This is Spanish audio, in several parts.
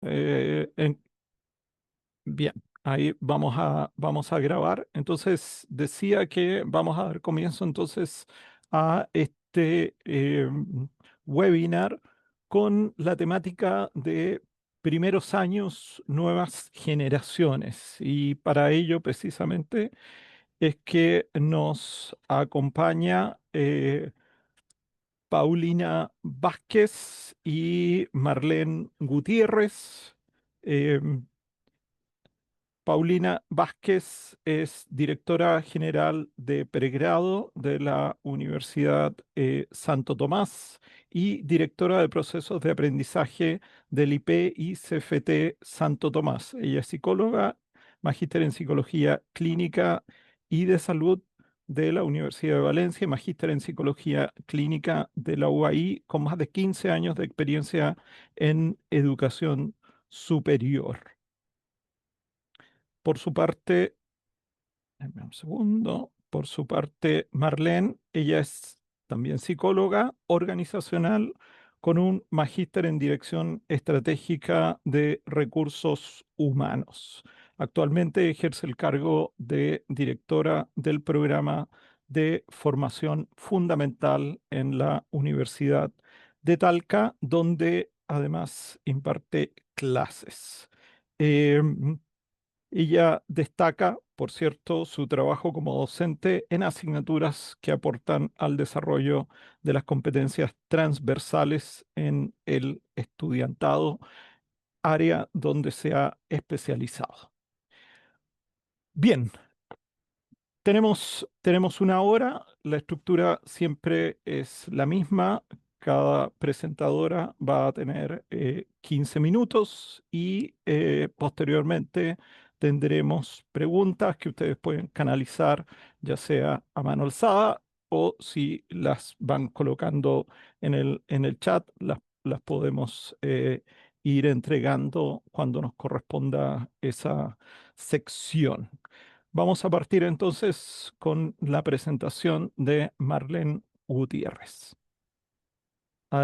Eh, en- bien, ahí vamos a grabar. Entonces, decía que vamos a dar comienzo entonces a este webinar con la temática de primeros años, nuevas generaciones. Y para ello, precisamente, es que nos acompaña Paulina Vázquez y Marlene Gutiérrez. Em, Paulina Vázquez es directora general de pregrado de la Universidad Santo Tomás y directora de procesos de aprendizaje del IP y CFT Santo Tomás. Ella es psicóloga, magíster en psicología clínica y de salud de la Universidad de Valencia y magíster en psicología clínica de la UAI con más de 15 años de experiencia en educación superior. Por su parte, dame un segundo. Por su parte, Marlene, ella es también psicóloga organizacional con un magíster en dirección estratégica de recursos humanos. Actualmente ejerce el cargo de directora del programa de formación fundamental en la Universidad de Talca, donde además imparte clases. Em, Ella destaca, por cierto, su trabajo como docente en asignaturas que aportan al desarrollo de las competencias transversales en el estudiantado, área donde se ha especializado. Bien, tenemos una hora, la estructura siempre es la misma, cada presentadora va a tener 15 minutos y posteriormente tendremos preguntas que ustedes pueden canalizar ya sea a mano alzada o si las van colocando en el chat, las podemos ir entregando cuando nos corresponda esa sección. Vamos a partir entonces con la presentación de Marlene Gutiérrez.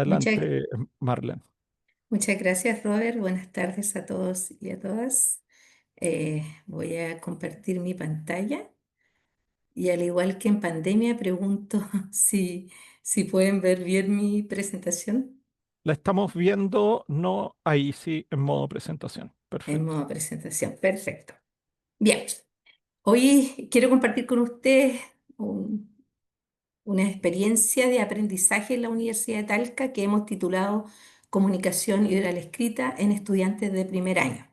Muchas, Adelante, Marlene. muchas gracias, Robert. Buenas tardes a todos y a todas. Voy a compartir mi pantalla y al igual que en pandemia, pregunto si pueden ver bien mi presentación La estamos viendo, no ahí sí, en modo presentación. en Perfecto. modo presentación. Perfecto. Bien, hoy quiero compartir con ustedes una experiencia de aprendizaje en la Universidad de Talca que hemos titulado Comunicación y Oral Escrita en estudiantes de primer año.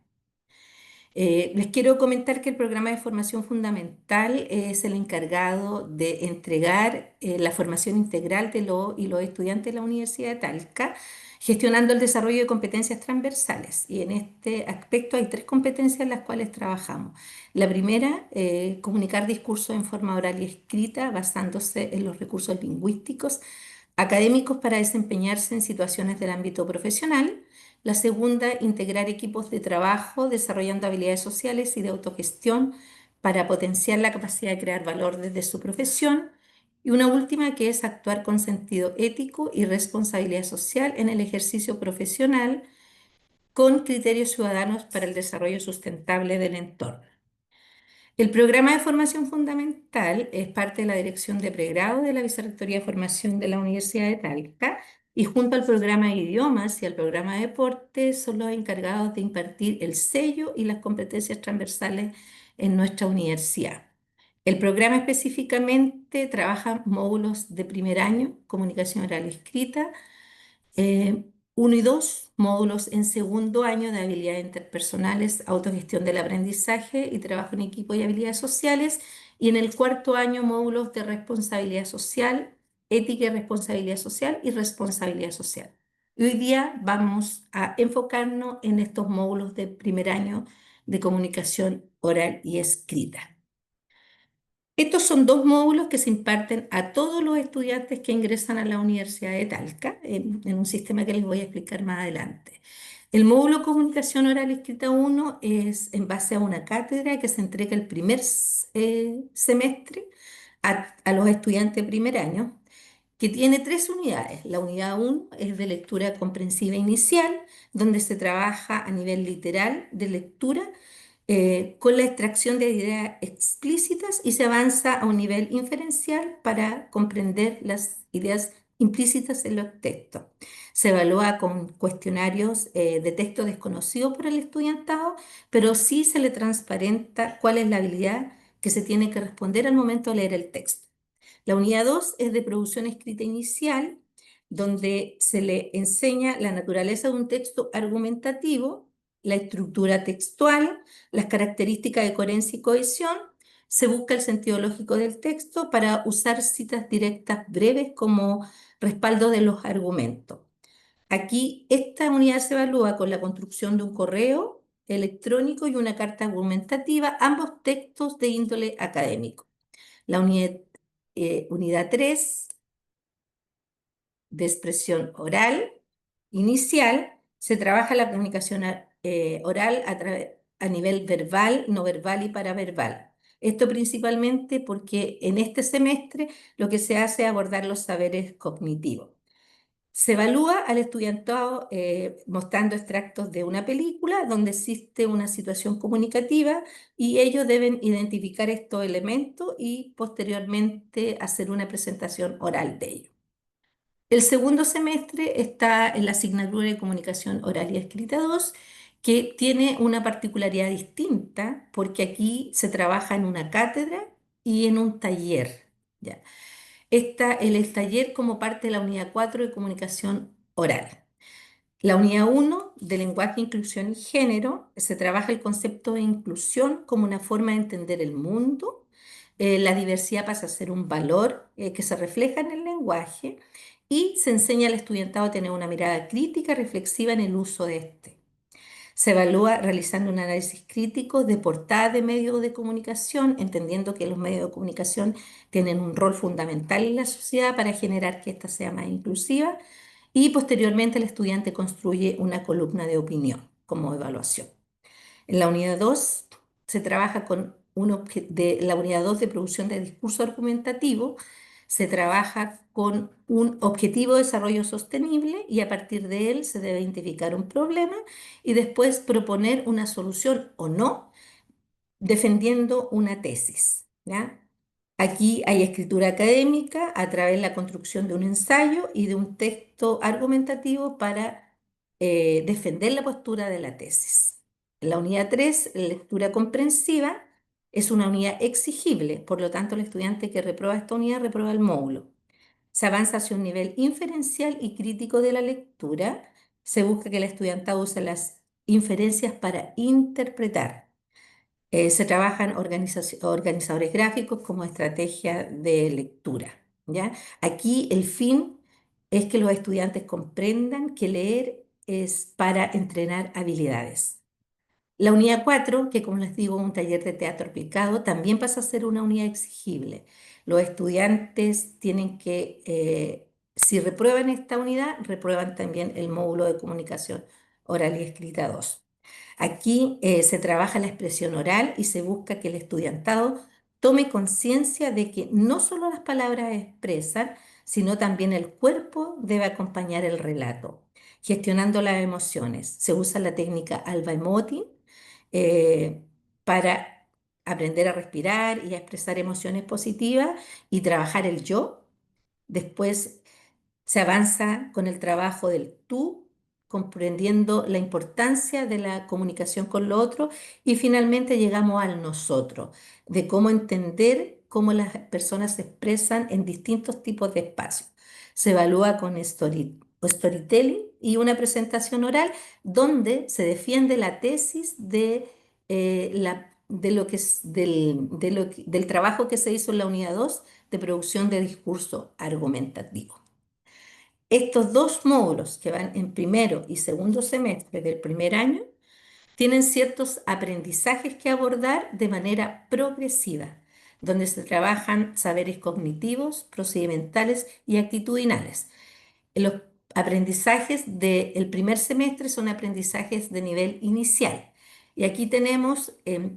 Les quiero comentar que el programa de formación fundamental es el encargado de entregar la formación integral de los estudiantes de la Universidad de Talca, gestionando el desarrollo de competencias transversales. Y en este aspecto hay tres competencias en las cuales trabajamos. La primera, comunicar discursos en forma oral y escrita, basándose en los recursos lingüísticos académicos para desempeñarse en situaciones del ámbito profesional. La segunda, integrar equipos de trabajo desarrollando habilidades sociales y de autogestión para potenciar la capacidad de crear valor desde su profesión. Y una última que es actuar con sentido ético y responsabilidad social en el ejercicio profesional con criterios ciudadanos para el desarrollo sustentable del entorno. El programa de formación fundamental es parte de la dirección de pregrado de la Vicerrectoría de Formación de la Universidad de Talca y junto al programa de idiomas y al programa de deportes son los encargados de impartir el sello y las competencias transversales en nuestra universidad. El programa específicamente trabaja módulos de primer año, comunicación oral y escrita, 1 y 2 módulos en segundo año de habilidades interpersonales, autogestión del aprendizaje y trabajo en equipo y habilidades sociales. Y en el cuarto año módulos de responsabilidad social, ética y responsabilidad social y responsabilidad social. Y hoy día vamos a enfocarnos en estos módulos de primer año de comunicación oral y escrita. Estos son dos módulos que se imparten a todos los estudiantes que ingresan a la Universidad de Talca, en un sistema que les voy a explicar más adelante. El módulo Comunicación Oral y Escrita 1 es en base a una cátedra que se entrega el primer semestre a los estudiantes de primer año que tiene tres unidades. La unidad uno es de lectura comprensiva inicial, donde se trabaja a nivel literal de lectura con la extracción de ideas explícitas y se avanza a un nivel inferencial para comprender las ideas implícitas en los textos. Se evalúa con cuestionarios de texto desconocido por el estudiantado, pero sí se le transparenta cuál es la habilidad que se tiene que responder al momento de leer el texto. La unidad 2 es de producción escrita inicial, donde se le enseña la naturaleza de un texto argumentativo, la estructura textual, las características de coherencia y cohesión. Se busca el sentido lógico del texto para usar citas directas breves como respaldo de los argumentos. Aquí esta unidad se evalúa con la construcción de un correo electrónico y una carta argumentativa, ambos textos de índole académico. La unidad 3 de expresión oral inicial, se trabaja la comunicación oral a nivel verbal, no verbal y paraverbal. Esto principalmente porque en este semestre lo que se hace es abordar los saberes cognitivos. Se evalúa al estudiantado mostrando extractos de una película donde existe una situación comunicativa y ellos deben identificar estos elementos y posteriormente hacer una presentación oral de ellos. El segundo semestre está en la asignatura de Comunicación Oral y Escrita 2, que tiene una particularidad distinta porque aquí se trabaja en una cátedra y en un taller. ¿Ya? Está el taller como parte de la unidad 4 de Comunicación Oral. La unidad uno de lenguaje, inclusión y género, se trabaja el concepto de inclusión como una forma de entender el mundo. La diversidad pasa a ser un valor que se refleja en el lenguaje y se enseña al estudiantado a tener una mirada crítica, reflexiva en el uso de este. Se evalúa realizando un análisis crítico de portada de medios de comunicación, entendiendo que los medios de comunicación tienen un rol fundamental en la sociedad para generar que ésta sea más inclusiva y posteriormente el estudiante construye una columna de opinión como evaluación. En la unidad 2 se trabaja con de la unidad 2 de producción de discurso argumentativo, se trabaja con un objetivo de desarrollo sostenible y a partir de él se debe identificar un problema y después proponer una solución o no, defendiendo una tesis, ¿ya? Aquí hay escritura académica a través de la construcción de un ensayo y de un texto argumentativo para defender la postura de la tesis. En la unidad 3, lectura comprensiva, es una unidad exigible, por lo tanto el estudiante que reprueba esta unidad reprueba el módulo. Se avanza hacia un nivel inferencial y crítico de la lectura. Se busca que el estudiante use las inferencias para interpretar. Se trabajan organizadores gráficos como estrategia de lectura, ¿ya? Aquí el fin es que los estudiantes comprendan que leer es para entrenar habilidades. La unidad 4, que como les digo, es un taller de teatro aplicado, también pasa a ser una unidad exigible. Los estudiantes tienen que, si reprueban esta unidad, reprueban también el módulo de comunicación oral y escrita 2. Aquí se trabaja la expresión oral y se busca que el estudiantado tome conciencia de que no solo las palabras expresan, sino también el cuerpo debe acompañar el relato. Gestionando las emociones. Se usa la técnica Alba Emoting eh, para aprender a respirar y a expresar emociones positivas y trabajar el yo. Después se avanza con el trabajo del tú, comprendiendo la importancia de la comunicación con lo otro y finalmente llegamos al nosotros, de cómo entender cómo las personas se expresan en distintos tipos de espacios. Se evalúa con storytelling y una presentación oral donde se defiende la tesis de lo que es, del trabajo que se hizo en la unidad 2 de producción de discurso argumentativo. Estos dos módulos que van en primero y segundo semestre del primer año tienen ciertos aprendizajes que abordar de manera progresiva, donde se trabajan saberes cognitivos, procedimentales y actitudinales. Los aprendizajes del primer semestre son aprendizajes de nivel inicial. Y aquí tenemos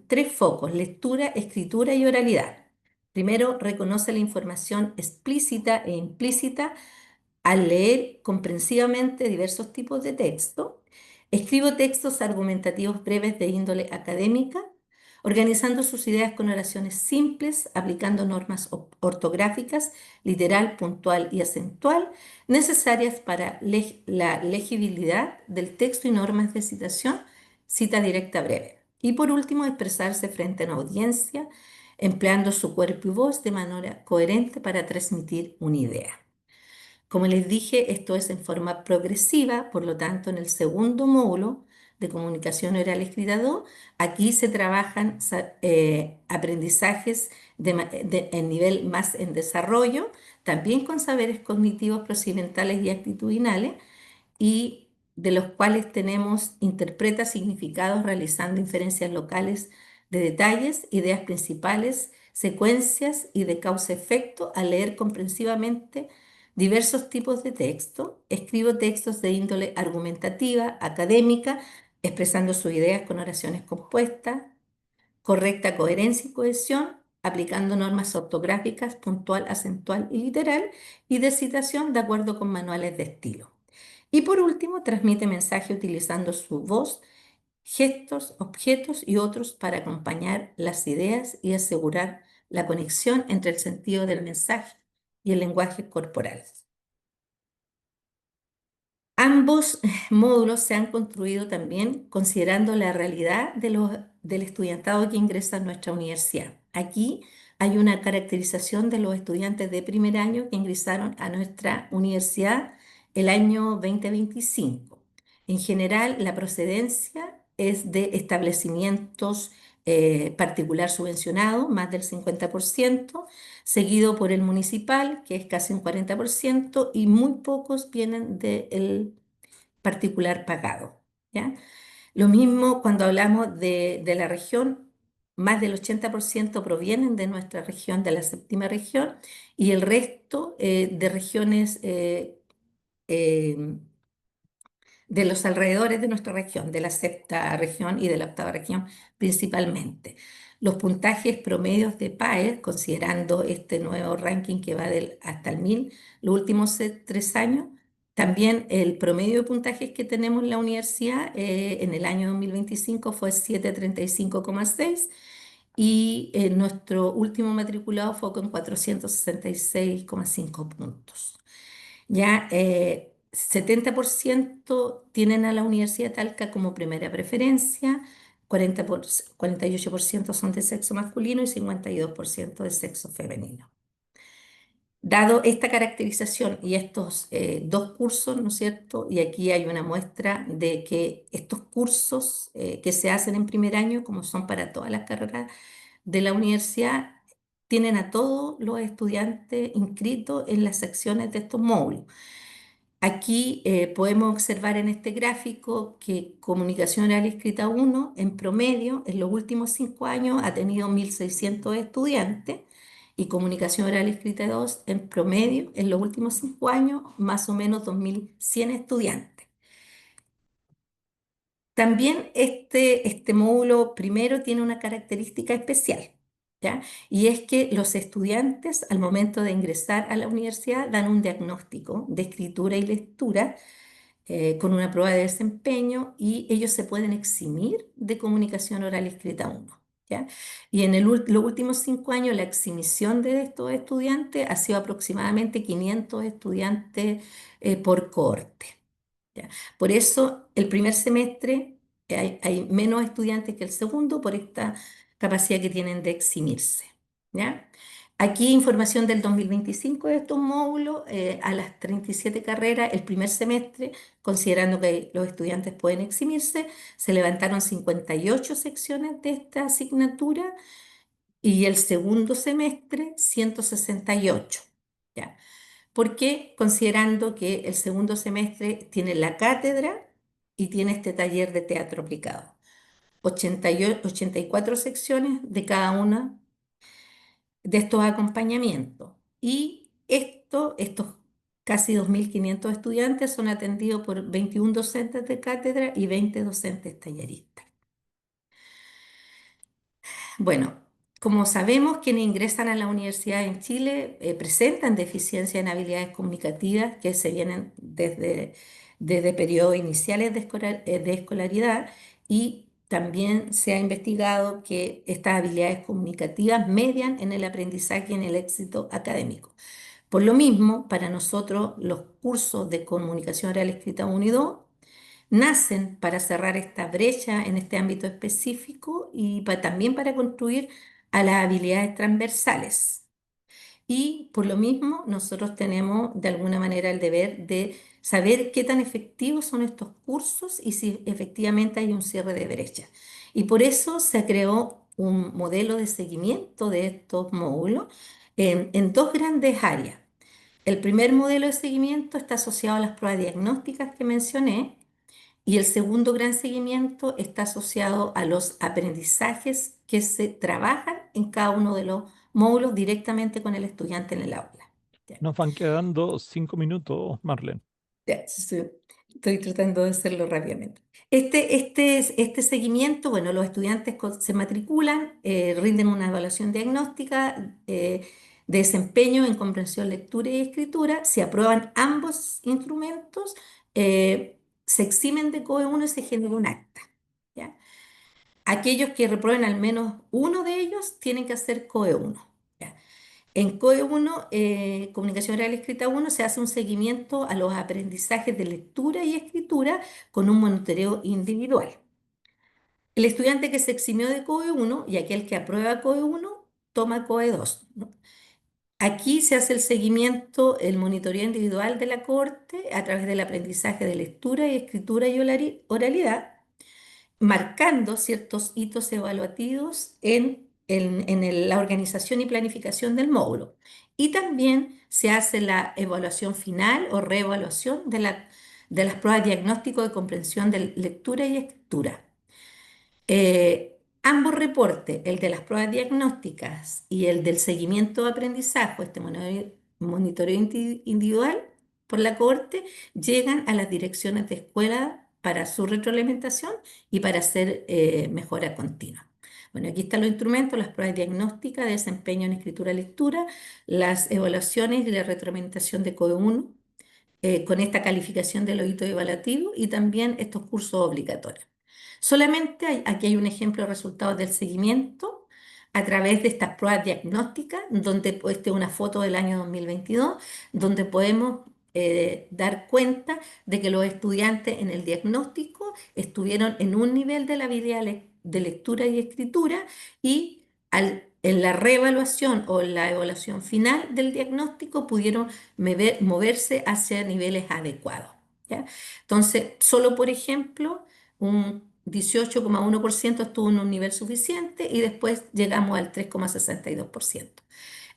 tres focos, lectura, escritura y oralidad. Primero, reconoce la información explícita e implícita al leer comprensivamente diversos tipos de texto. Escribo textos argumentativos breves de índole académica, organizando sus ideas con oraciones simples, aplicando normas ortográficas, literal, puntual y acentual, necesarias para la legibilidad del texto y normas de citación, cita directa breve. Y por último, expresarse frente a una audiencia, empleando su cuerpo y voz de manera coherente para transmitir una idea. Como les dije, esto es en forma progresiva, por lo tanto, en el segundo módulo de comunicación oral escrita 2, aquí se trabajan aprendizajes en nivel más en desarrollo, también con saberes cognitivos, procedimentales y actitudinales, y de los cuales tenemos interpreta significados realizando inferencias locales de detalles, ideas principales, secuencias y de causa-efecto al leer comprensivamente diversos tipos de texto. Escribo textos de índole argumentativa, académica, expresando sus ideas con oraciones compuestas, correcta coherencia y cohesión, aplicando normas ortográficas, puntual, acentual y literal, y de citación de acuerdo con manuales de estilo. Y por último, transmite mensaje utilizando su voz, gestos, objetos y otros para acompañar las ideas y asegurar la conexión entre el sentido del mensaje y el lenguaje corporal. Ambos módulos se han construido también considerando la realidad del estudiantado que ingresa a nuestra universidad. Aquí hay una caracterización de los estudiantes de primer año que ingresaron a nuestra universidad el año 2025. En general, la procedencia es de establecimientos particular subvencionado, más del 50%, seguido por el municipal, que es casi un 40%, y muy pocos vienen del particular pagado, ¿ya? Lo mismo cuando hablamos de la región, más del 80% provienen de nuestra región, de la séptima región, y el resto de regiones eh, de los alrededores de nuestra región, de la sexta región y de la octava región principalmente. Los puntajes promedios de PAER, considerando este nuevo ranking que va hasta el 1000, los últimos 3 años, también el promedio de puntajes que tenemos en la universidad en el año 2025 fue 735,6 y nuestro último matriculado fue con 466,5 puntos. Ya 70% tienen a la Universidad de Talca como primera preferencia, 48% son de sexo masculino y 52% de sexo femenino. Dado esta caracterización y estos dos cursos, ¿no es cierto? Y aquí hay una muestra de que estos cursos que se hacen en primer año, como son para todas las carreras de la universidad, tienen a todos los estudiantes inscritos en las secciones de estos módulos. Aquí podemos observar en este gráfico que Comunicación Oral y Escrita 1, en promedio, en los últimos 5 años ha tenido 1.600 estudiantes y Comunicación Oral y Escrita 2, en promedio, en los últimos 5 años, más o menos 2.100 estudiantes. También este módulo primero tiene una característica especial, ¿ya? Y es que los estudiantes, al momento de ingresar a la universidad, dan un diagnóstico de escritura y lectura con una prueba de desempeño y ellos se pueden eximir de comunicación oral y escrita 1. ¿Ya? Y en los últimos 5 años la exhibición de estos estudiantes ha sido aproximadamente 500 estudiantes por cohorte. ¿Ya? Por eso el primer semestre hay menos estudiantes que el segundo por esta capacidad que tienen de eximirse. ¿Ya? Aquí información del 2025 de estos módulos, a las 37 carreras, el primer semestre, considerando que los estudiantes pueden eximirse, se levantaron 58 secciones de esta asignatura y el segundo semestre 168. ¿Ya? ¿Por qué? Considerando que el segundo semestre tiene la cátedra y tiene este taller de teatro aplicado. 84 secciones de cada una de estos acompañamientos. Y estos casi 2.500 estudiantes son atendidos por 21 docentes de cátedra y 20 docentes talleristas. Bueno, Como sabemos, quienes ingresan a la universidad en Chile presentan deficiencia en habilidades comunicativas que se vienen desde periodos iniciales de escolaridad, y también se ha investigado que estas habilidades comunicativas median en el aprendizaje y en el éxito académico. Por lo mismo, para nosotros los cursos de comunicación oral escrita 1 y 2 nacen para cerrar esta brecha en este ámbito específico y también para construir a las habilidades transversales. Y por lo mismo, nosotros tenemos de alguna manera el deber de saber qué tan efectivos son estos cursos y si efectivamente hay un cierre de brecha. Y por eso se creó un modelo de seguimiento de estos módulos en dos grandes áreas. El primer modelo de seguimiento está asociado a las pruebas diagnósticas que mencioné, y el segundo gran seguimiento está asociado a los aprendizajes que se trabajan en cada uno de los módulos directamente con el estudiante en el aula. Ya, Nos van quedando 5 minutos, Marlene. ya, estoy tratando de hacerlo rápidamente. Este seguimiento, bueno, los estudiantes se matriculan, rinden una evaluación diagnóstica de desempeño en comprensión, lectura y escritura. Si aprueban ambos instrumentos, se eximen de COE 1 y se genera un acta. ¿Ya? Aquellos que reprueben al menos uno de ellos tienen que hacer COE 1. ¿Ya? En COE 1, Comunicación Oral Escrita 1, se hace un seguimiento a los aprendizajes de lectura y escritura con un monitoreo individual. El estudiante que se eximió de COE 1 y aquel que aprueba COE 1 toma COE 2, ¿no? Aquí se hace el seguimiento, el monitoreo individual de la corte a través del aprendizaje de lectura y escritura y oralidad, marcando ciertos hitos evaluativos en la organización y planificación del módulo. Y también se hace la evaluación final o reevaluación de las pruebas de diagnóstico de comprensión de lectura y escritura. Ambos reportes, el de las pruebas diagnósticas y el del seguimiento de aprendizaje, este monitoreo individual por la Corte, llegan a las direcciones de escuela para su retroalimentación y para hacer mejora continua. Bueno, aquí están los instrumentos: las pruebas diagnósticas de desempeño en escritura-lectura, las evaluaciones y la retroalimentación de COE 1, con esta calificación del oído evaluativo, y también estos cursos obligatorios. Solamente aquí hay un ejemplo de resultados del seguimiento a través de estas pruebas diagnósticas, donde esta es una foto del año 2022, donde podemos dar cuenta de que los estudiantes en el diagnóstico estuvieron en un nivel de la habilidad de lectura y escritura, y en la reevaluación o la evaluación final del diagnóstico pudieron moverse hacia niveles adecuados. ¿Ya? Entonces, solo por ejemplo, un 18,1% estuvo en un nivel suficiente y después llegamos al 3,62%.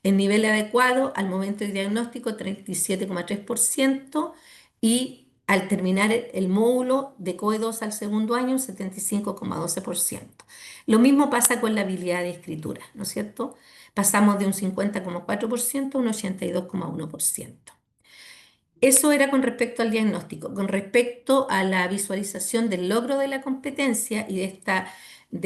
El nivel adecuado al momento del diagnóstico, 37,3%, y al terminar el módulo de COE 2 al segundo año, un 75,12%. Lo mismo pasa con la habilidad de escritura, ¿no es cierto? Pasamos de un 50,4% a un 82,1%. Eso era con respecto al diagnóstico. Con respecto a la visualización del logro de la competencia y de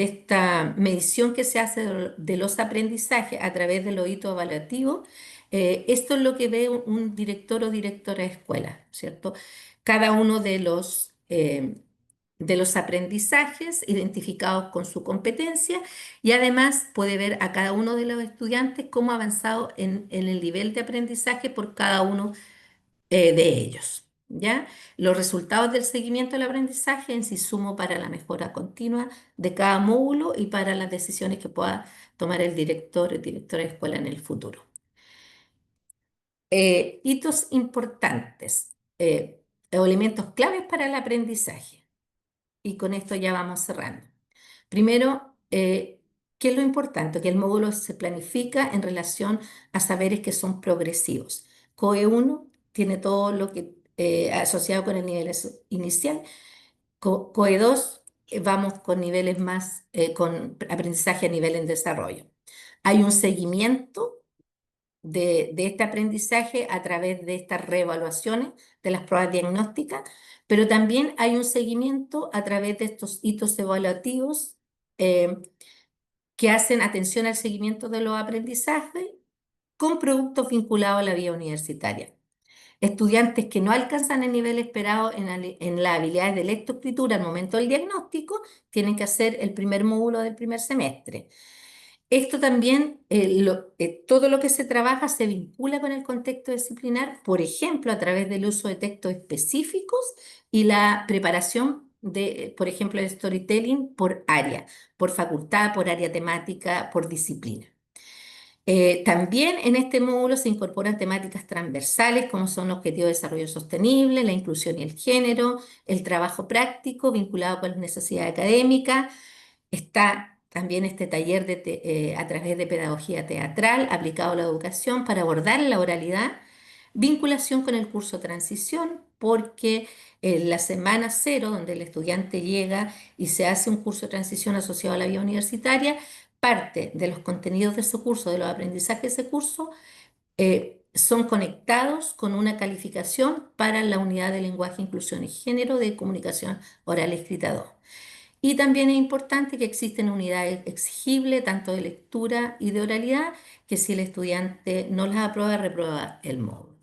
esta medición que se hace de los aprendizajes a través del oído evaluativo, esto es lo que ve un director o directora de escuela, ¿cierto? Cada uno de los aprendizajes identificados con su competencia, y además puede ver a cada uno de los estudiantes cómo ha avanzado en el nivel de aprendizaje por cada uno de ellos. ¿Ya? Los resultados del seguimiento del aprendizaje en sí sumo para la mejora continua de cada módulo y para las decisiones que pueda tomar el director o directora de escuela en el futuro. Hitos importantes o elementos claves para el aprendizaje. Y con esto ya vamos cerrando. Primero, ¿qué es lo importante? Que el módulo se planifica en relación a saberes que son progresivos. COE 1 tiene todo lo que asociado con el nivel inicial. COE 2 vamos con niveles más, con aprendizaje a nivel en desarrollo. Hay un seguimiento de este aprendizaje a través de estas reevaluaciones de las pruebas diagnósticas, pero también hay un seguimiento a través de estos hitos evaluativos, eh, que hacen atención al seguimiento de los aprendizajes con productos vinculados a la vida universitaria. Estudiantes que no alcanzan el nivel esperado en las habilidades de lectoescritura al momento del diagnóstico tienen que hacer el primer módulo del primer semestre. Esto también, todo lo que se trabaja se vincula con el contexto disciplinar, por ejemplo, a través del uso de textos específicos y la preparación de, por ejemplo, el storytelling por área, por facultad, por área temática, por disciplina. También en este módulo se incorporan temáticas transversales como son objetivos de desarrollo sostenible, la inclusión y el género, el trabajo práctico vinculado con las necesidades académicas. Está también este taller a través de pedagogía teatral aplicado a la educación para abordar la oralidad, vinculación con el curso transición, porque en la semana cero, donde el estudiante llega y se hace un curso de transición asociado a la vida universitaria, parte de los contenidos de ese curso, de los aprendizajes de ese curso, son conectados con una calificación para la unidad de lenguaje, inclusión y género de comunicación oral y escrita 2. Y también es importante que existen unidades exigibles, tanto de lectura y de oralidad, que si el estudiante no las aprueba, reprueba el módulo.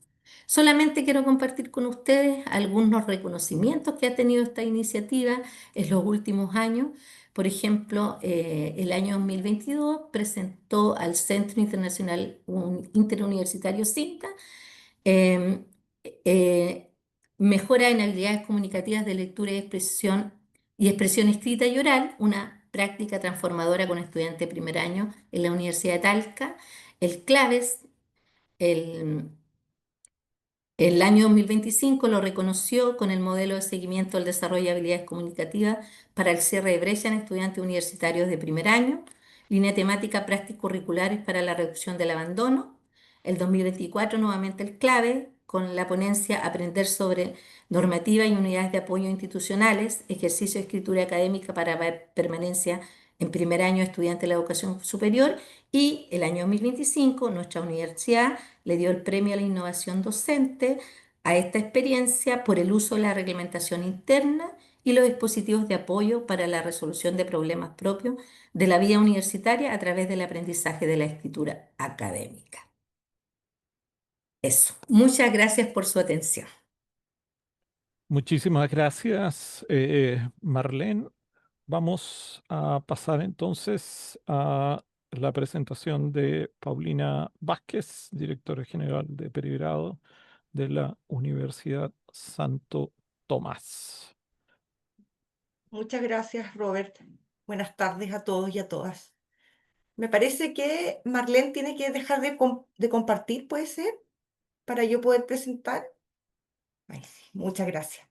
Solamente quiero compartir con ustedes algunos reconocimientos que ha tenido esta iniciativa en los últimos años. Por ejemplo, el año 2022 presentó al Centro Internacional Interuniversitario CINTA eh, eh, mejora en habilidades comunicativas de lectura y expresión escrita y oral, una práctica transformadora con estudiantes de primer año en la Universidad de Talca. El CLAVES, el el año 2025 lo reconoció con el modelo de seguimiento del desarrollo de habilidades comunicativas para el cierre de brecha en estudiantes universitarios de primer año, línea temática prácticas curriculares para la reducción del abandono. El 2024 nuevamente el clave con la ponencia Aprender sobre normativa y unidades de apoyo institucionales, ejercicio de escritura académica para permanencia en primer año de estudiante de la educación superior. Y el año 2025 nuestra universidad le dio el premio a la innovación docente a esta experiencia por el uso de la reglamentación interna y los dispositivos de apoyo para la resolución de problemas propios de la vida universitaria a través del aprendizaje de la escritura académica. Eso. Muchas gracias por su atención. Muchísimas gracias, Marlene. Vamos a pasar entonces a la presentación de Paulina Vázquez, directora general de pregrado de la Universidad Santo Tomás. Muchas gracias, Robert. Buenas tardes a todos y a todas. Me parece que Marlene tiene que dejar de compartir, ¿puede ser? Para yo poder presentar. Ay, sí, muchas gracias.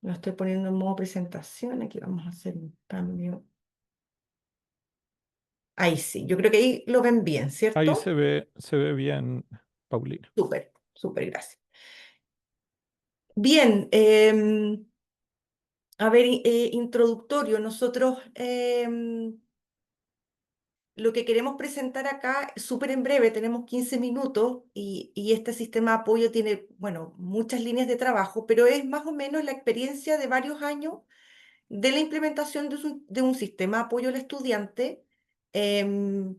Lo estoy poniendo en modo presentación. Aquí vamos a hacer un cambio. Ahí sí, yo creo que ahí lo ven bien, Ahí ¿cierto? se ve bien, Paulina. Súper, súper, gracias. Bien, a ver, introductorio. Nosotros lo que queremos presentar acá, súper en breve, tenemos 15 minutos y este sistema de apoyo tiene, bueno, muchas líneas de trabajo, pero es más o menos la experiencia de varios años de la implementación de un sistema de apoyo al estudiante em,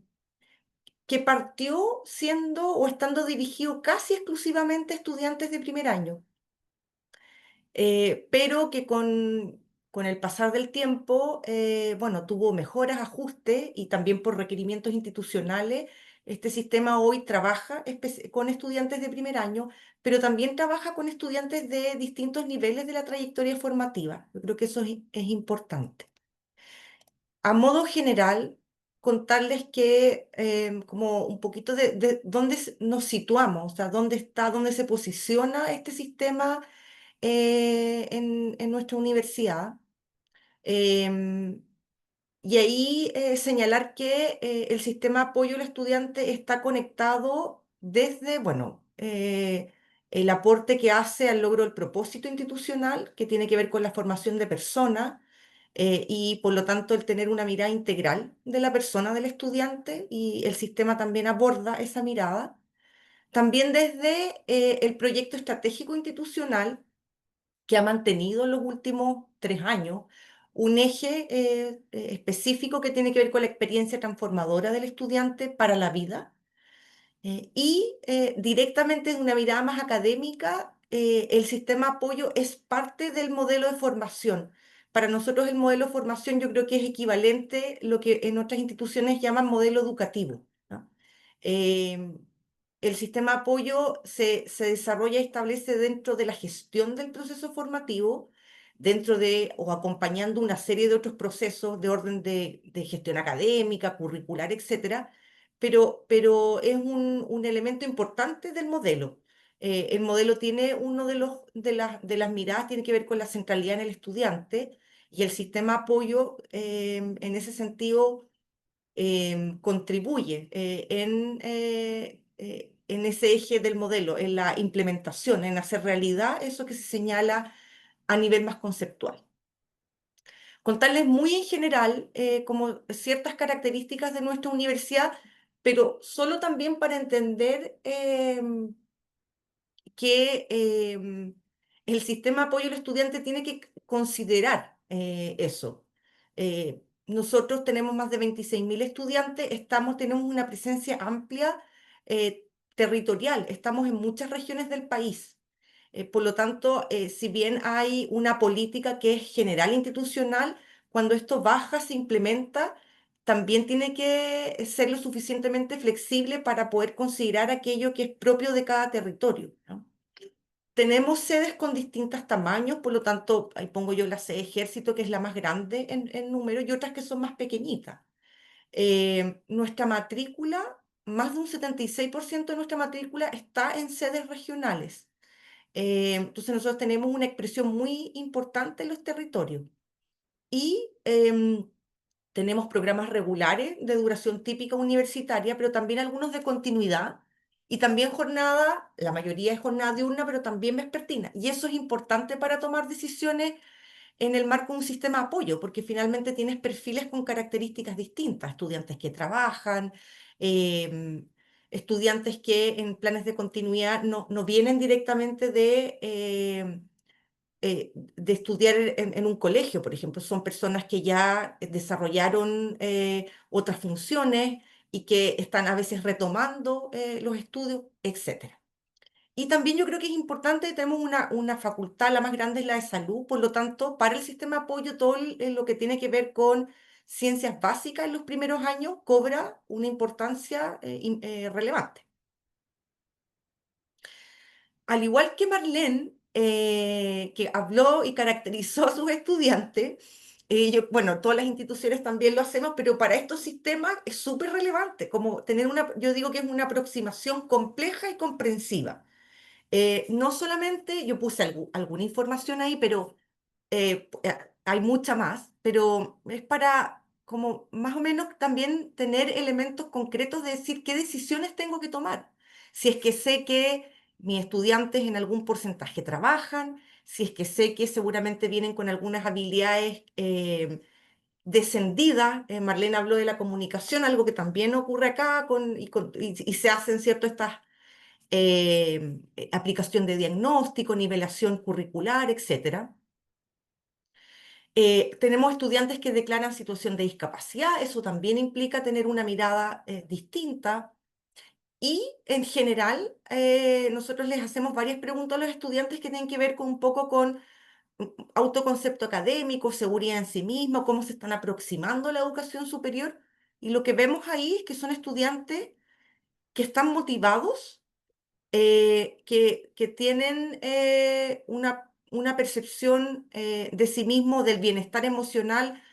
que partió siendo o estando dirigido casi exclusivamente a estudiantes de primer año, pero que con el pasar del tiempo, bueno, tuvo mejoras, ajustes y también por requerimientos institucionales. Este sistema hoy trabaja con estudiantes de primer año, pero también trabaja con estudiantes de distintos niveles de la trayectoria formativa. Yo creo que eso es importante. A modo general, contarles que como un poquito de dónde nos situamos, o sea, dónde está, dónde se posiciona este sistema en nuestra universidad. Em, y ahí señalar que el sistema de apoyo al estudiante está conectado desde, bueno, el aporte que hace al logro del propósito institucional, que tiene que ver con la formación de personas, y por lo tanto el tener una mirada integral de la persona del estudiante, y el sistema también aborda esa mirada. también desde el proyecto estratégico institucional que ha mantenido en los últimos 3 años un eje específico que tiene que ver con la experiencia transformadora del estudiante para la vida. Y directamente de una mirada más académica, el sistema apoyo es parte del modelo de formación. Para nosotros el modelo de formación yo creo que es equivalente a lo que en otras instituciones llaman modelo educativo, ¿no? Eh, el sistema apoyo se desarrolla y establece dentro de la gestión del proceso formativo, dentro de o acompañando una serie de otros procesos de orden de gestión académica, curricular, etcétera, pero es un elemento importante del modelo. El modelo tiene uno de las miradas, tiene que ver con la centralidad en el estudiante y el sistema apoyo en ese sentido contribuye en ese eje del modelo, en la implementación, en hacer realidad eso que se señala a nivel más conceptual. Contarles muy en general como ciertas características de nuestra universidad, pero solo también para entender que el sistema de apoyo al estudiante tiene que considerar eso. Nosotros tenemos más de 26.000 estudiantes, tenemos una presencia amplia territorial, estamos en muchas regiones del país. Por lo tanto, si bien hay una política que es general institucional, cuando esto baja, se implementa, también tiene que ser lo suficientemente flexible para poder considerar aquello que es propio de cada territorio, ¿no? Tenemos sedes con distintos tamaños, por lo tanto, ahí pongo yo la sede Ejército, que es la más grande en número, y otras que son más pequeñitas. Nuestra matrícula, más de un 76% de nuestra matrícula está en sedes regionales. Entonces nosotros tenemos una expresión muy importante en los territorios y tenemos programas regulares de duración típica universitaria, pero también algunos de continuidad y también jornada, la mayoría es jornada diurna, pero también vespertina. Y eso es importante para tomar decisiones en el marco de un sistema de apoyo, porque finalmente tienes perfiles con características distintas, estudiantes que trabajan, estudiantes que en planes de continuidad no vienen directamente de estudiar en un colegio, por ejemplo, son personas que ya desarrollaron otras funciones y que están a veces retomando los estudios, etcétera. Y también yo creo que es importante, tenemos una facultad, la más grande es la de salud, por lo tanto, para el sistema de apoyo, todo lo que tiene que ver con ciencias básicas en los primeros años cobra una importancia relevante. Al igual que Marlene, que habló y caracterizó a sus estudiantes, bueno, todas las instituciones también lo hacemos, pero para estos sistemas es súper relevante, como tener yo digo que es una aproximación compleja y comprensiva. No solamente, yo puse alguna información ahí, pero hay mucha más, pero es para como más o menos también tener elementos concretos de decir qué decisiones tengo que tomar. Si es que sé que mis estudiantes en algún porcentaje trabajan, si es que sé que seguramente vienen con algunas habilidades descendidas. Marlene habló de la comunicación, algo que también ocurre acá y se hacen, ¿cierto? Estas aplicación de diagnóstico, nivelación curricular, etcétera. Tenemos estudiantes que declaran situación de discapacidad, eso también implica tener una mirada distinta. Y en general, nosotros les hacemos varias preguntas a los estudiantes que tienen que ver con un poco con autoconcepto académico, seguridad en sí mismo, cómo se están aproximando a la educación superior. Y lo que vemos ahí es que son estudiantes que están motivados, que tienen una percepción de sí mismo, del bienestar emocional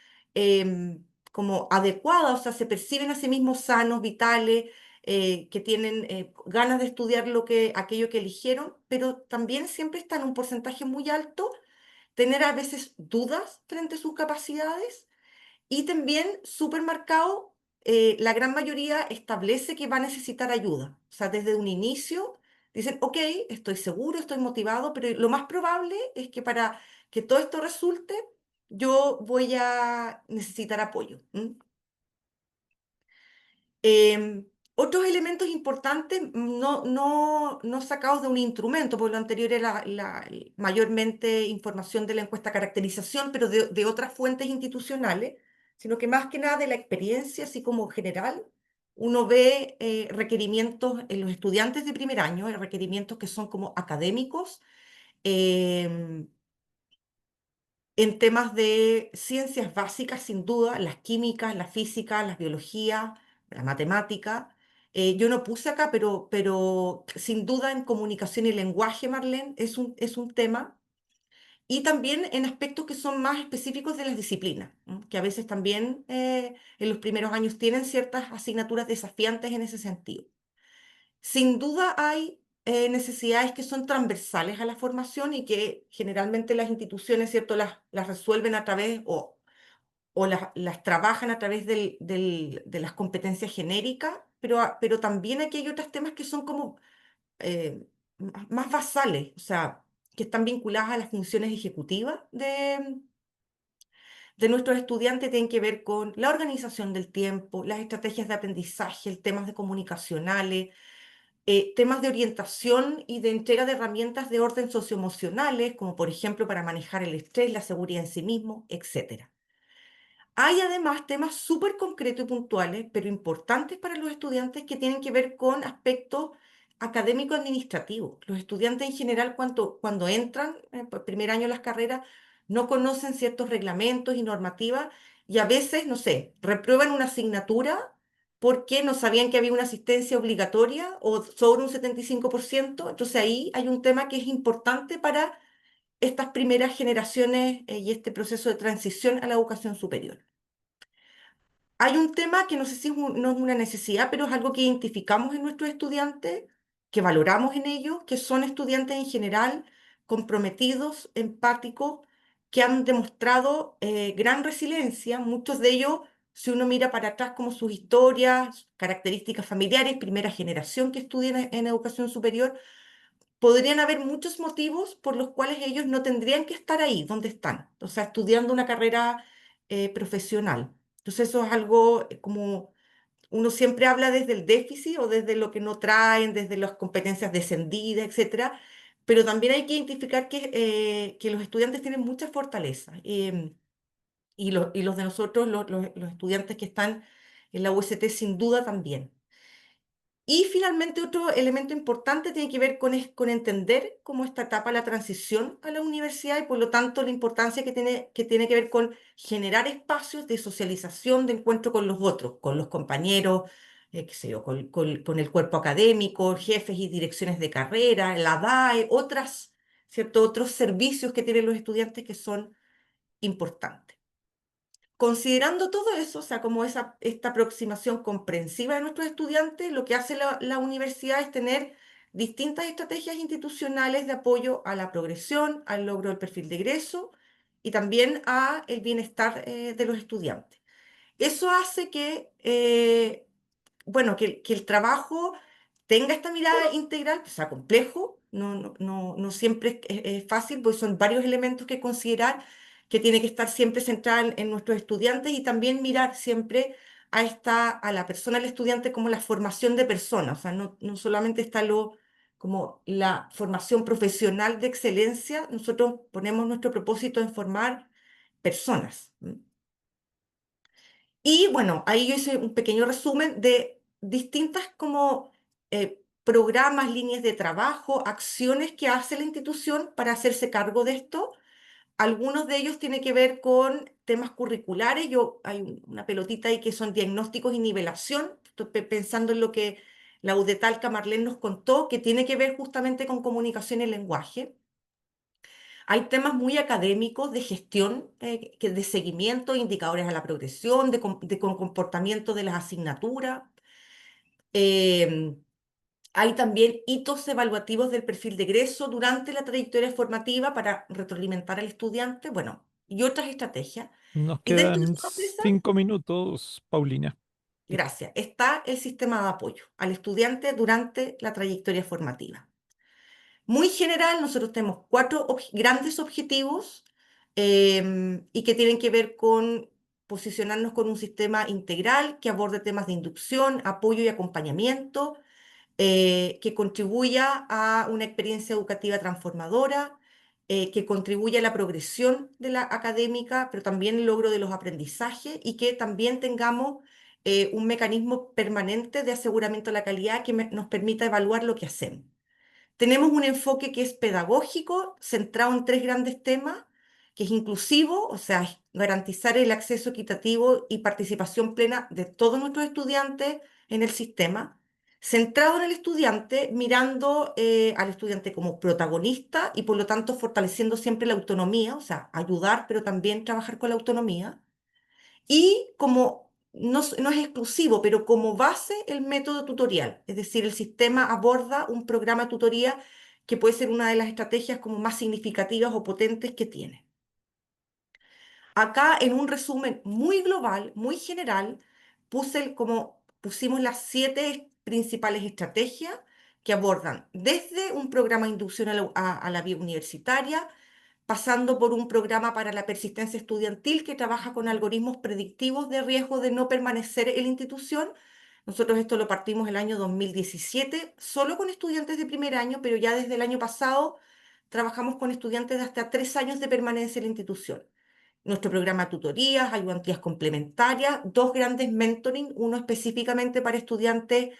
como adecuada, o sea, se perciben a sí mismos sanos, vitales, que tienen ganas de estudiar aquello que eligieron, pero también siempre están en un porcentaje muy alto, tener a veces dudas frente a sus capacidades y también súper marcado, la gran mayoría establece que va a necesitar ayuda. O sea, desde un inicio dicen, ok, estoy seguro, estoy motivado, pero lo más probable es que para que todo esto resulte, yo voy a necesitar apoyo. ¿M? Otros elementos importantes, no sacados de un instrumento, porque lo anterior era mayormente información de la encuesta caracterización, pero de otras fuentes institucionales, sino que más que nada de la experiencia, así como general, uno ve requerimientos en los estudiantes de primer año, requerimientos que son como académicos, em, en temas de ciencias básicas, sin duda, las químicas, la física, las biologías, la matemática. Yo no puse acá, pero sin duda en comunicación y lenguaje, Marlene, es un tema. Y también en aspectos que son más específicos de las disciplinas, ¿no? Que a veces también en los primeros años tienen ciertas asignaturas desafiantes en ese sentido. Sin duda hay necesidades que son transversales a la formación y que generalmente las instituciones, ¿cierto?, las resuelven a través o las trabajan a través de las competencias genéricas, pero también aquí hay otros temas que son como más basales, o sea, que están vinculadas a las funciones ejecutivas de nuestros estudiantes, tienen que ver con la organización del tiempo, las estrategias de aprendizaje, temas de comunicacionales, temas de orientación y de entrega de herramientas de orden socioemocionales, como por ejemplo para manejar el estrés, la seguridad en sí mismo, etcétera. Hay además temas súper concretos y puntuales, pero importantes para los estudiantes que tienen que ver con aspectos académicos administrativos. Los estudiantes en general cuando entran por primer año en las carreras no conocen ciertos reglamentos y normativas y a veces, no sé, reprueban una asignatura porque no sabían que había una asistencia obligatoria o sobre un 75%. Entonces ahí hay un tema que es importante para estas primeras generaciones y este proceso de transición a la educación superior. Hay un tema que no sé si no es una necesidad, pero es algo que identificamos en nuestros estudiantes, que valoramos en ellos, que son estudiantes en general comprometidos, empáticos, que han demostrado gran resiliencia. Muchos de ellos, si uno mira para atrás como sus historias, características familiares, primera generación que estudian en educación superior, podrían haber muchos motivos por los cuales ellos no tendrían que estar ahí donde están, o sea, estudiando una carrera profesional. Entonces eso es algo como uno siempre habla desde el déficit o desde lo que no traen, desde las competencias descendidas, etcétera, pero también hay que identificar que los estudiantes tienen muchas fortalezas y los de nosotros, los estudiantes que están en la UST, sin duda también. Y finalmente otro elemento importante tiene que ver con entender cómo esta etapa, la transición a la universidad y por lo tanto la importancia que tiene que ver con generar espacios de socialización, de encuentro con los otros, con los compañeros, qué sé yo, con el cuerpo académico, jefes y direcciones de carrera, la DAE, ¿cierto? Otros servicios que tienen los estudiantes que son importantes. Considerando todo eso, o sea, como esta aproximación comprensiva de nuestros estudiantes, lo que hace la universidad es tener distintas estrategias institucionales de apoyo a la progresión, al logro del perfil de egreso y también a el bienestar de los estudiantes. Eso hace bueno, que el trabajo tenga esta mirada integral, que sea complejo, no siempre es fácil, porque son varios elementos que considerar, que tiene que estar siempre centrada en nuestros estudiantes y también mirar siempre a la persona, al estudiante, como la formación de persona, o sea, no solamente está como la formación profesional de excelencia, nosotros ponemos nuestro propósito en formar personas. Y bueno, ahí yo hice un pequeño resumen de distintas como programas, líneas de trabajo, acciones que hace la institución para hacerse cargo de esto. Algunos de ellos tienen que ver con temas curriculares. Hay una pelotita ahí que son diagnósticos y nivelación. Estoy pensando en lo que la UDETALCA Marlene nos contó, que tiene que ver justamente con comunicación y lenguaje. Hay temas muy académicos de gestión, de seguimiento, indicadores a la progresión, con comportamiento de las asignaturas. Em, Hay también hitos evaluativos del perfil de egreso durante la trayectoria formativa para retroalimentar al estudiante, bueno, y otras estrategias. Nos Y dentro de quedan todas esas, 5 minutos, Paulina. gracias, está el sistema de apoyo al estudiante durante la trayectoria formativa. Muy general, nosotros tenemos cuatro grandes objetivos y que tienen que ver con posicionarnos con un sistema integral que aborde temas de inducción, apoyo y acompañamiento, que contribuya a una experiencia educativa transformadora, que contribuya a la progresión de la académica, pero también el logro de los aprendizajes y que también tengamos un mecanismo permanente de aseguramiento de la calidad que nos permita evaluar lo que hacemos. Tenemos un enfoque que es pedagógico, centrado en tres grandes temas, que es inclusivo, o sea, es garantizar el acceso equitativo y participación plena de todos nuestros estudiantes en el sistema, centrado en el estudiante, mirando al estudiante como protagonista y por lo tanto fortaleciendo siempre la autonomía, o sea, ayudar, pero también trabajar con la autonomía. Y como no es exclusivo, pero como base el método tutorial, es decir, el sistema aborda un programa de tutoría que puede ser una de las estrategias como más significativas o potentes que tiene. Acá, en un resumen muy global, muy general, pusimos las 7 principales estrategias que abordan desde un programa de inducción a la vida universitaria, pasando por un programa para la persistencia estudiantil que trabaja con algoritmos predictivos de riesgo de no permanecer en la institución. Nosotros esto lo partimos el año 2017, solo con estudiantes de primer año, pero ya desde el año pasado trabajamos con estudiantes de hasta 3 años de permanencia en la institución. Nuestro programa de tutorías, ayudantías complementarias, 2 grandes mentoring, uno específicamente para estudiantes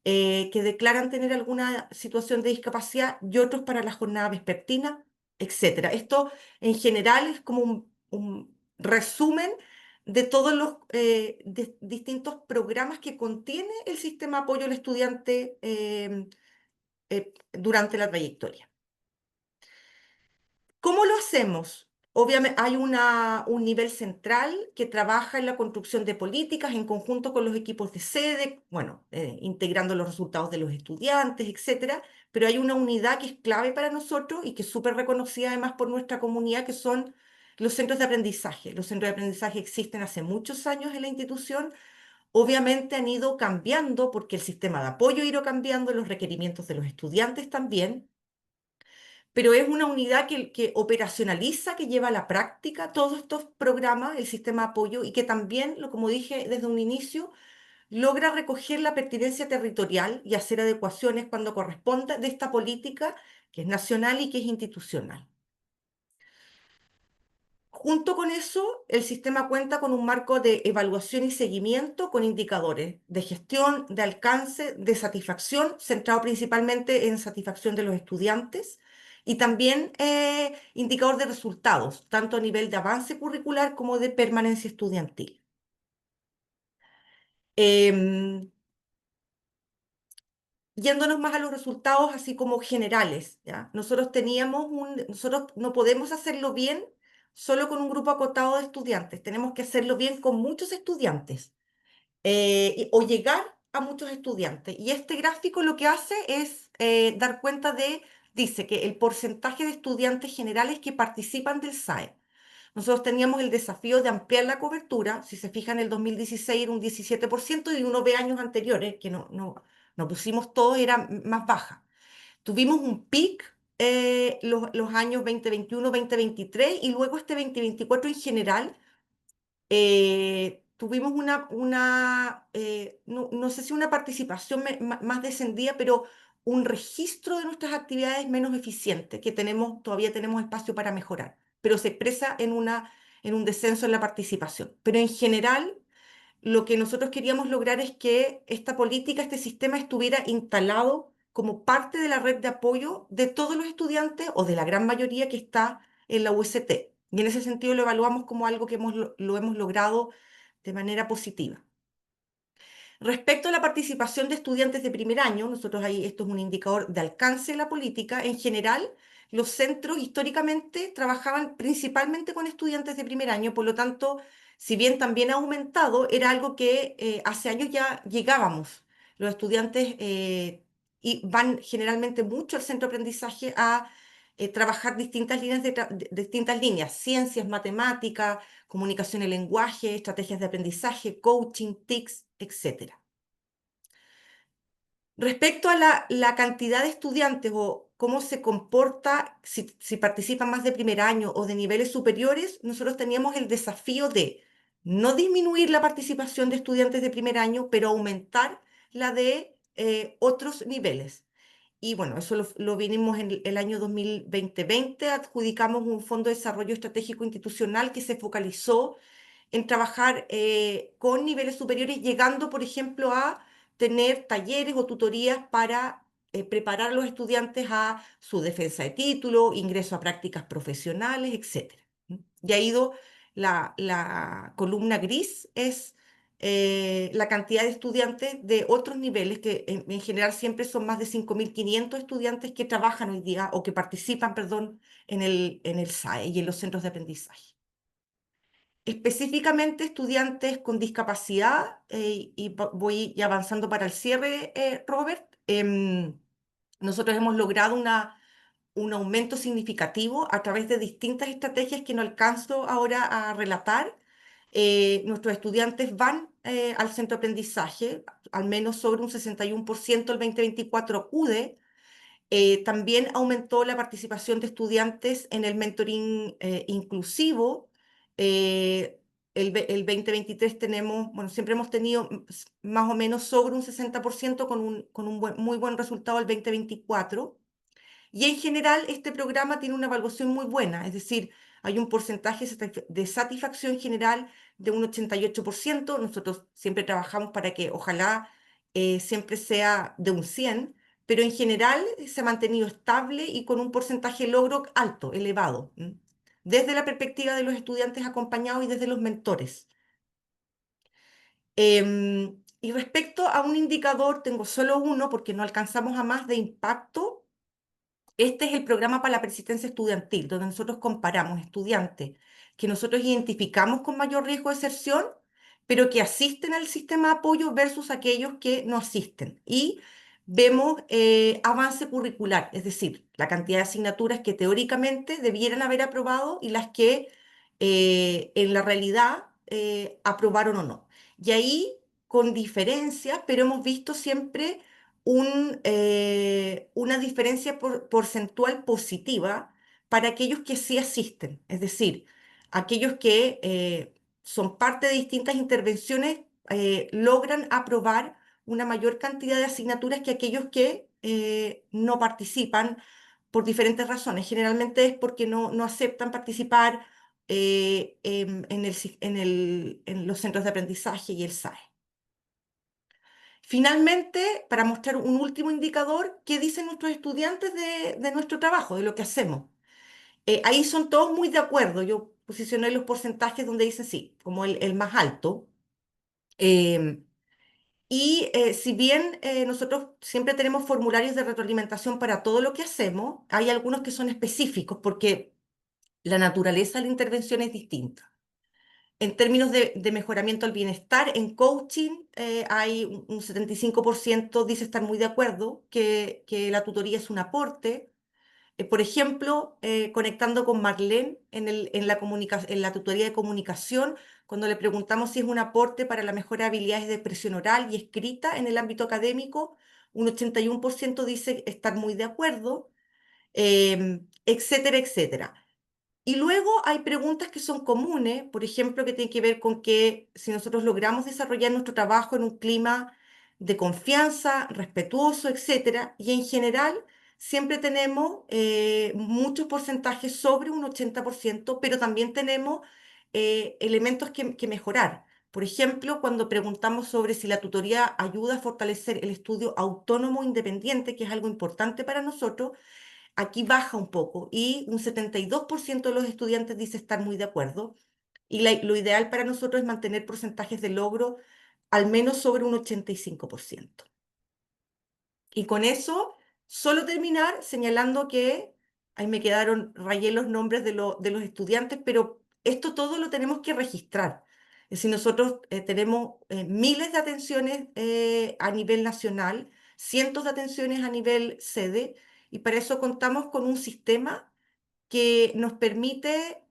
que declaran tener alguna situación de discapacidad y otros para la jornada vespertina, etcétera. Esto en general es como un resumen de todos los distintos programas que contiene el sistema de apoyo al estudiante durante la trayectoria. ¿Cómo lo hacemos? Obviamente hay un nivel central que trabaja en la construcción de políticas en conjunto con los equipos de sede, bueno, integrando los resultados de los estudiantes, etcétera, pero hay una unidad que es clave para nosotros y que es súper reconocida además por nuestra comunidad, que son los centros de aprendizaje. Los centros de aprendizaje existen hace muchos años en la institución. Obviamente han ido cambiando porque el sistema de apoyo ha ido cambiando, los requerimientos de los estudiantes también, pero es una unidad que operacionaliza, que lleva a la práctica todos estos programas, el sistema de apoyo, y que también, como dije desde un inicio, logra recoger la pertinencia territorial y hacer adecuaciones cuando corresponda de esta política que es nacional y que es institucional. Junto con eso, el sistema cuenta con un marco de evaluación y seguimiento con indicadores de gestión, de alcance, de satisfacción, centrado principalmente en satisfacción de los estudiantes, y también indicador de resultados, tanto a nivel de avance curricular como de permanencia estudiantil. Em, Yéndonos más a los resultados así como generales, ¿ya? Nosotros no podemos hacerlo bien solo con un grupo acotado de estudiantes, tenemos que hacerlo bien con muchos estudiantes o llegar a muchos estudiantes. Y este gráfico lo que hace es dar cuenta dice que el porcentaje de estudiantes generales que participan del SAE. Nosotros teníamos el desafío de ampliar la cobertura. Si se fijan, en el 2016 era un 17% y uno ve años anteriores, que no pusimos todo, era más baja. Tuvimos un pic los años 2021, 2023 y luego este 2024 en general tuvimos no sé si una participación más descendida, pero un registro de nuestras actividades menos eficiente, que todavía tenemos espacio para mejorar, pero se expresa en un descenso en la participación. Pero en general, lo que nosotros queríamos lograr es que esta política, este sistema estuviera instalado como parte de la red de apoyo de todos los estudiantes o de la gran mayoría que está en la UST. Y en ese sentido lo evaluamos como algo que lo hemos logrado de manera positiva. Respecto a la participación de estudiantes de primer año, esto es un indicador de alcance de la política. En general, los centros históricamente trabajaban principalmente con estudiantes de primer año, por lo tanto, si bien también ha aumentado, era algo que hace años ya llegábamos. Los estudiantes y van generalmente mucho al centro de aprendizaje a trabajar distintas líneas, ciencias, matemáticas, comunicación y lenguaje, estrategias de aprendizaje, coaching, TICs, etc. Respecto a la cantidad de estudiantes o cómo se comporta si participan más de primer año o de niveles superiores, nosotros teníamos el desafío de no disminuir la participación de estudiantes de primer año, pero aumentar la de otros niveles. Y bueno, eso lo vinimos en el año 2020, adjudicamos un Fondo de Desarrollo Estratégico Institucional que se focalizó en trabajar con niveles superiores, llegando, por ejemplo, a tener talleres o tutorías para preparar a los estudiantes a su defensa de título, ingreso a prácticas profesionales, etc. Y ha ido la columna gris, es la cantidad de estudiantes de otros niveles, que en general siempre son más de 5.500 estudiantes que trabajan hoy día o que participan, perdón, en el SAE y en los centros de aprendizaje. Específicamente estudiantes con discapacidad, y voy ya avanzando para el cierre, Robert. Nosotros hemos logrado un aumento significativo a través de distintas estrategias que no alcanzo ahora a relatar. Nuestros estudiantes van al centro de aprendizaje, al menos sobre un 61% el 2024 acude. También aumentó la participación de estudiantes en el mentoring inclusivo. Eh, el 2023 tenemos, bueno, siempre hemos tenido más o menos sobre un 60% con un muy buen resultado el 2024. Y en general este programa tiene una evaluación muy buena, es decir, hay un porcentaje de satisfacción general de un 88%. Nosotros siempre trabajamos para que ojalá siempre sea de un 100, pero en general se ha mantenido estable y con un porcentaje de logro alto, elevado, desde la perspectiva de los estudiantes acompañados y desde los mentores. Y respecto a un indicador, tengo solo uno porque no alcanzamos a más de impacto. Este es el programa para la persistencia estudiantil, donde nosotros comparamos estudiantes que nosotros identificamos con mayor riesgo de deserción, pero que asisten al sistema de apoyo versus aquellos que no asisten. Y vemos avance curricular, es decir, la cantidad de asignaturas que teóricamente debieran haber aprobado y las que en la realidad aprobaron o no. Y ahí, con diferencias, pero hemos visto siempre una diferencia porcentual positiva para aquellos que sí asisten, es decir, aquellos que son parte de distintas intervenciones logran aprobar una mayor cantidad de asignaturas que aquellos que no participan por diferentes razones. Generalmente es porque no aceptan participar en los centros de aprendizaje y el SAE. Finalmente, para mostrar un último indicador, ¿qué dicen nuestros estudiantes de nuestro trabajo, de lo que hacemos? Ahí son todos muy de acuerdo. Yo posicioné los porcentajes donde dicen sí, como el más alto. Em, si bien nosotros siempre tenemos formularios de retroalimentación para todo lo que hacemos, hay algunos que son específicos porque la naturaleza de la intervención es distinta. En términos de mejoramiento del bienestar, en coaching hay un 75% dice estar muy de acuerdo que la tutoría es un aporte. Por ejemplo, conectando con Marlene en la tutoría de comunicación, cuando le preguntamos si es un aporte para la mejora de habilidades de expresión oral y escrita en el ámbito académico, un 81% dice estar muy de acuerdo, etcétera, etcétera. Y luego hay preguntas que son comunes, por ejemplo, que tienen que ver con que si nosotros logramos desarrollar nuestro trabajo en un clima de confianza, respetuoso, etcétera, y en general siempre tenemos muchos porcentajes sobre un 80%, pero también tenemos elementos que mejorar. Por ejemplo, cuando preguntamos sobre si la tutoría ayuda a fortalecer el estudio autónomo independiente, que es algo importante para nosotros, aquí baja un poco y un 72% de los estudiantes dice estar muy de acuerdo. Y lo ideal para nosotros es mantener porcentajes de logro al menos sobre un 85%. Y con eso, solo terminar señalando que ahí me quedaron, rayé los nombres de los estudiantes, pero esto todo lo tenemos que registrar. Es decir, nosotros tenemos miles de atenciones a nivel nacional, cientos de atenciones a nivel sede, y para eso contamos con un sistema que nos permite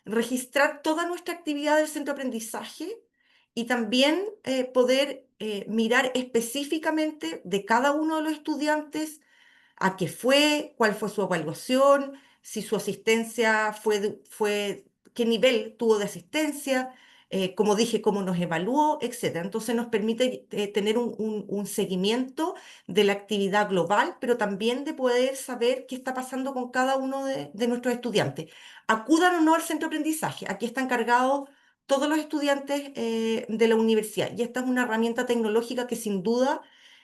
registrar toda nuestra actividad del centro de aprendizaje y también poder mirar específicamente de cada uno de los estudiantes a qué fue, cuál fue su evaluación, si su asistencia fue qué nivel tuvo de asistencia, como dije, cómo nos evaluó, etcétera. Entonces nos permite tener un seguimiento de la actividad global, pero también de poder saber qué está pasando con cada uno de nuestros estudiantes. Acudan o no al centro de aprendizaje. Aquí están cargados todos los estudiantes de la universidad. Y esta es una herramienta tecnológica que sin duda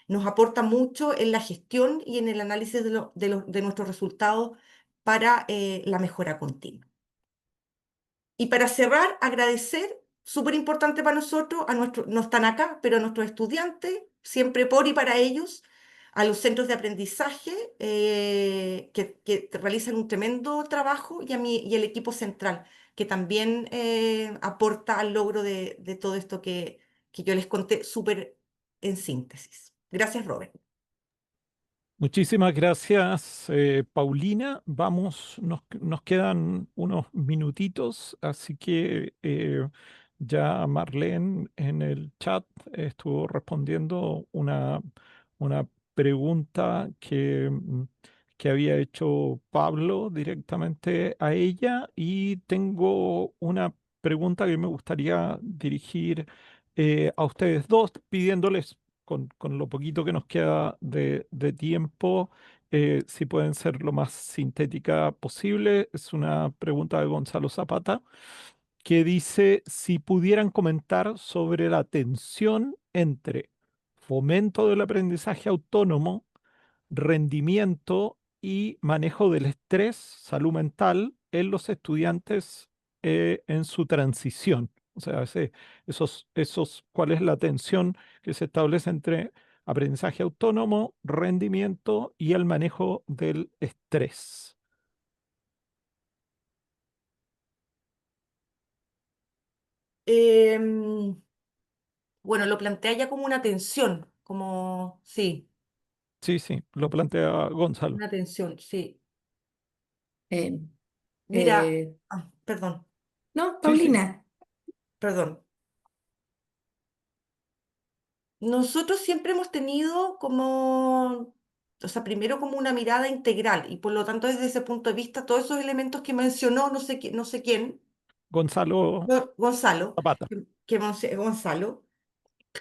nos aporta mucho en la gestión y en el análisis de nuestros resultados para la mejora continua. Y para cerrar, agradecer, súper importante para nosotros, no están acá, pero a nuestros estudiantes, siempre por y para ellos, a los centros de aprendizaje que realizan un tremendo trabajo y y el equipo central, que también aporta al logro de todo esto que yo les conté súper en síntesis. Gracias, Robert. Muchísimas gracias, Paulina. Nos quedan unos minutitos, así que ya Marlene en el chat estuvo respondiendo una pregunta que había hecho Pablo directamente a ella y tengo una pregunta que me gustaría dirigir a ustedes dos, pidiéndoles con lo poquito que nos queda de tiempo, si pueden ser lo más sintética posible. Es una pregunta de Gonzalo Zapata que dice si pudieran comentar sobre la tensión entre fomento del aprendizaje autónomo, rendimiento y manejo del estrés, salud mental en los estudiantes en su transición. O sea, ¿cuál es la tensión que se establece entre aprendizaje autónomo, rendimiento y el manejo del estrés? Em, bueno, lo plantea ya como una tensión, como, sí, Sí, sí, lo plantea Gonzalo. una tensión, sí. Eh, Mira, eh, perdón, no, Sí, sí, Paulina. perdón. Nosotros siempre hemos tenido como, o sea, primero como una mirada integral y por lo tanto desde ese punto de vista todos esos elementos que mencionó no sé quién, Gonzalo Gonzalo, Zapata. Gonzalo,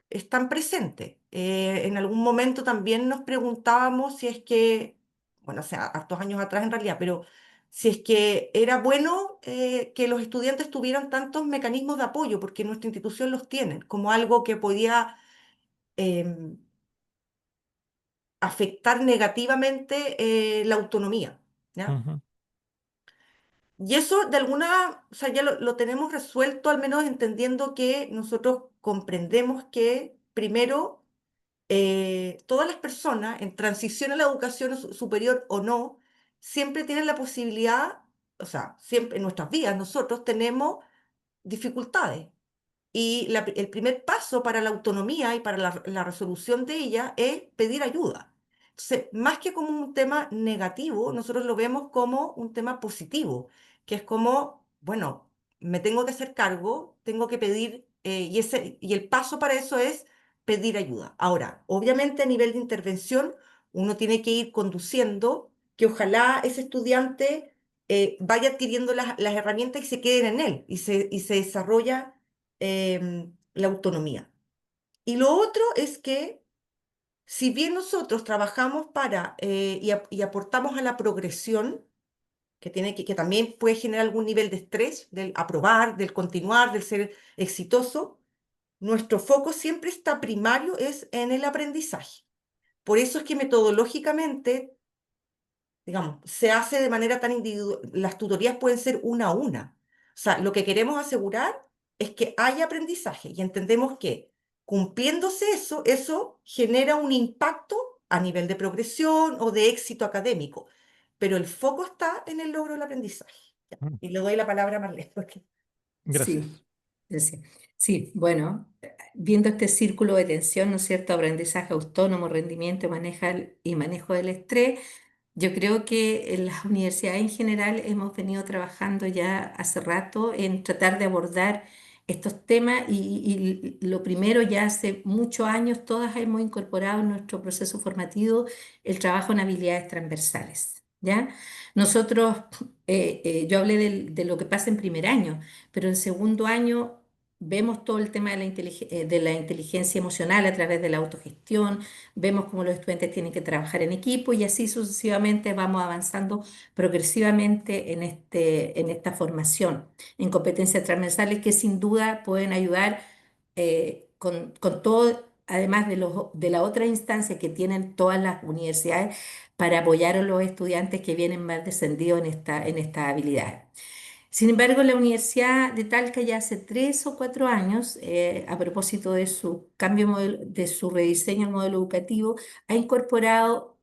están presentes. En algún momento también nos preguntábamos si es que, bueno, o sea, hartos años atrás en realidad, pero si es que era bueno que los estudiantes tuvieran tantos mecanismos de apoyo, porque nuestra institución los tiene, como algo que podía em, afectar negativamente la autonomía, ¿ya? Ujú, Y eso de alguna, o sea, ya lo tenemos resuelto, al menos entendiendo que nosotros comprendemos que primero todas las personas en transición a la educación superior o no, siempre tienen la posibilidad, o sea, siempre en nuestras vidas nosotros tenemos dificultades. Y el primer paso para la autonomía y para la resolución de ella es pedir ayuda. Entonces, más que como un tema negativo, nosotros lo vemos como un tema positivo, que es como, bueno, me tengo que hacer cargo, tengo que pedir, y el paso para eso es pedir ayuda. Ahora, obviamente a nivel de intervención, uno tiene que ir conduciendo que ojalá ese estudiante vaya adquiriendo las herramientas y se queden en él y se desarrolla la autonomía. Y lo otro es que, si bien nosotros trabajamos y aportamos a la progresión, que también puede generar algún nivel de estrés, del aprobar, del continuar, del ser exitoso, nuestro foco siempre está primario es en el aprendizaje. Por eso es que metodológicamente digamos, se hace de manera tan individual, las tutorías pueden ser una a una. O sea, lo que queremos asegurar es que haya aprendizaje y entendemos que cumpliéndose eso, eso genera un impacto a nivel de progresión o de éxito académico, pero el foco está en el logro del aprendizaje. Ya. ujú. Y le doy la palabra a Marlene. Sí, Gracias. sí, sí, bueno, viendo este círculo de tensión, ¿no es cierto? Aprendizaje autónomo, rendimiento y manejo del estrés, yo creo que en las universidades en general hemos venido trabajando ya hace rato en tratar de abordar estos temas y lo primero, ya hace muchos años todas hemos incorporado en nuestro proceso formativo el trabajo en habilidades transversales. ¿Ya? Nosotros, yo hablé de lo que pasa en primer año, pero en segundo año vemos todo el tema de de la inteligencia emocional a través de la autogestión, vemos cómo los estudiantes tienen que trabajar en equipo y así sucesivamente vamos avanzando progresivamente en esta formación en competencias transversales que sin duda pueden ayudar con todo, además de la otra instancia que tienen todas las universidades para apoyar a los estudiantes que vienen más descendidos en esta habilidad. Sin embargo, la Universidad de Talca ya hace 3 o 4 años, a propósito de su cambio de su rediseño del modelo educativo, ha incorporado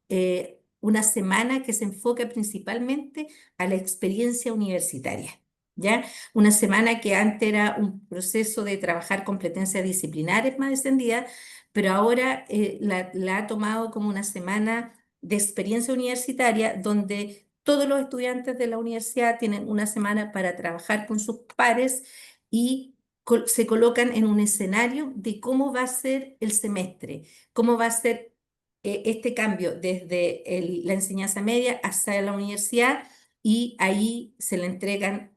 una semana que se enfoca principalmente a la experiencia universitaria. ¿Ya? Una semana que antes era un proceso de trabajar competencias disciplinares más descendidas, pero ahora la ha tomado como una semana de experiencia universitaria donde todos los estudiantes de la universidad tienen una semana para trabajar con sus pares y se colocan en un escenario de cómo va a ser el semestre, cómo va a ser este cambio desde la enseñanza media hasta la universidad y ahí se le entregan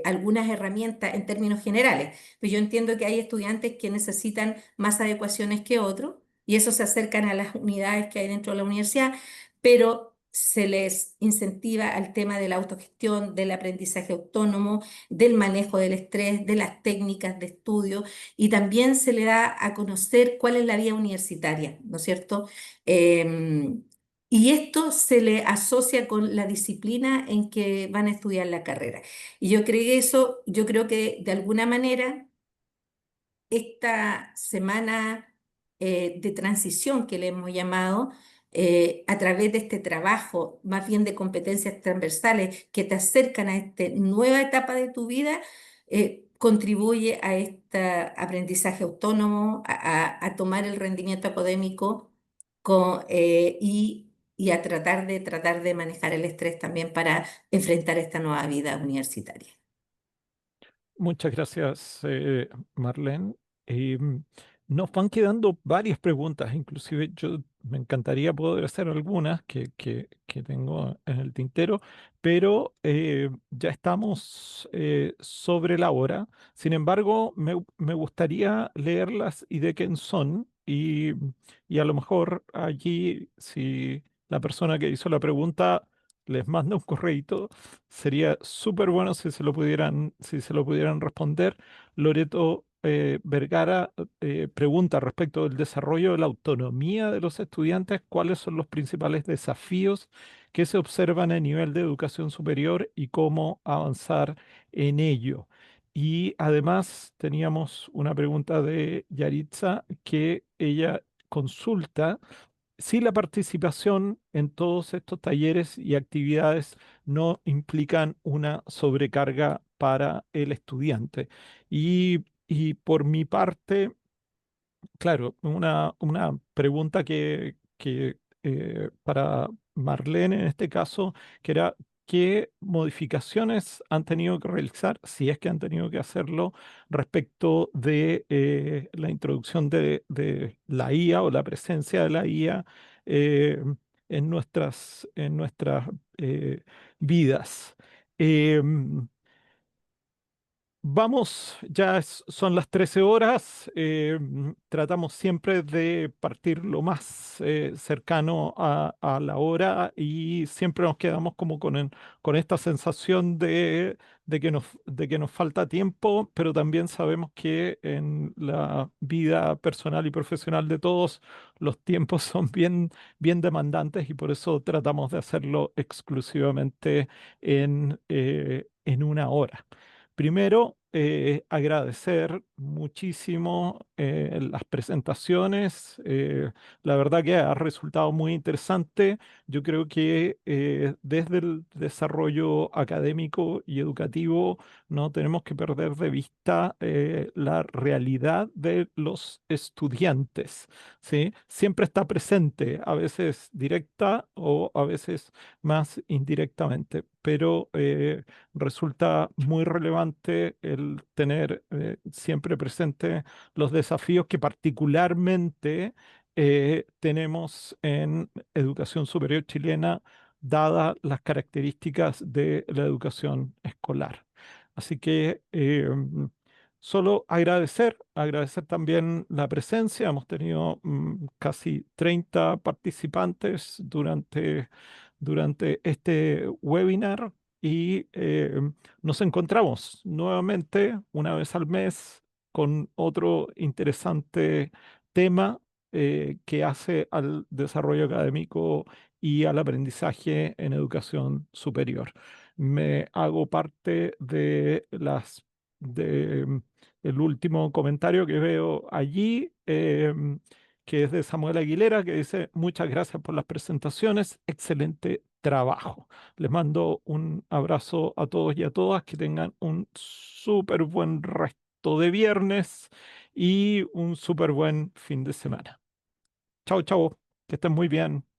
algunas herramientas en términos generales. Pues yo entiendo que hay estudiantes que necesitan más adecuaciones que otros y eso se acercan a las unidades que hay dentro de la universidad, pero se les incentiva al tema de la autogestión, del aprendizaje autónomo, del manejo del estrés, de las técnicas de estudio y también se le da a conocer cuál es la vida universitaria, ¿no es cierto? Em, y esto se le asocia con la disciplina en que van a estudiar la carrera. Y yo creo que de alguna manera esta semana de transición que le hemos llamado, a través de este trabajo, más bien de competencias transversales que te acercan a esta nueva etapa de tu vida, contribuye a este aprendizaje autónomo, a tomar el rendimiento académico y a tratar de manejar el estrés también para enfrentar esta nueva vida universitaria. Muchas gracias, Marlene. Nos van quedando varias preguntas, inclusive yo me encantaría poder hacer algunas que tengo en el tintero, pero ya estamos sobre la hora. Sin embargo, me gustaría leerlas y de quién son, y a lo mejor allí, si la persona que hizo la pregunta les manda un correo, sería súper bueno si se lo pudieran responder. Loreto Vergara pregunta respecto del desarrollo de la autonomía de los estudiantes, ¿cuáles son los principales desafíos que se observan a nivel de educación superior y cómo avanzar en ello? Y además teníamos una pregunta de Yaritza que ella consulta si la participación en todos estos talleres y actividades no implican una sobrecarga para el estudiante. Y por mi parte, claro, una pregunta que para Marlene en este caso, que era qué modificaciones han tenido que realizar, si es que han tenido que hacerlo, respecto de la introducción de la IA o la presencia de la IA eh, en nuestras vidas. Em, Vamos, son las 13 horas. Tratamos siempre de partir lo más cercano a la hora y siempre nos quedamos como con esta sensación de que nos falta tiempo, pero también sabemos que en la vida personal y profesional de todos los tiempos son bien demandantes y por eso tratamos de hacerlo exclusivamente en una hora. Primero, agradecer muchísimo las presentaciones. La verdad que ha resultado muy interesante. Yo creo que desde el desarrollo académico y educativo no tenemos que perder de vista la realidad de los estudiantes, ¿sí? Siempre está presente, a veces directa o a veces más indirectamente, pero resulta muy relevante el tener siempre presente los desafíos que particularmente tenemos en educación superior chilena dadas las características de la educación escolar. Así que solo agradecer también la presencia. Hemos tenido casi 30 participantes durante este webinar y nos encontramos nuevamente una vez al mes con otro interesante tema que hace al desarrollo académico y al aprendizaje en educación superior. Me hago parte de el último comentario que veo allí, que es de Samuel Aguilera, que dice: muchas gracias por las presentaciones, excelente trabajo. Les mando un abrazo a todos y a todas, que tengan un súper buen resto de viernes y un súper buen fin de semana. Chao, chao, que estén muy bien.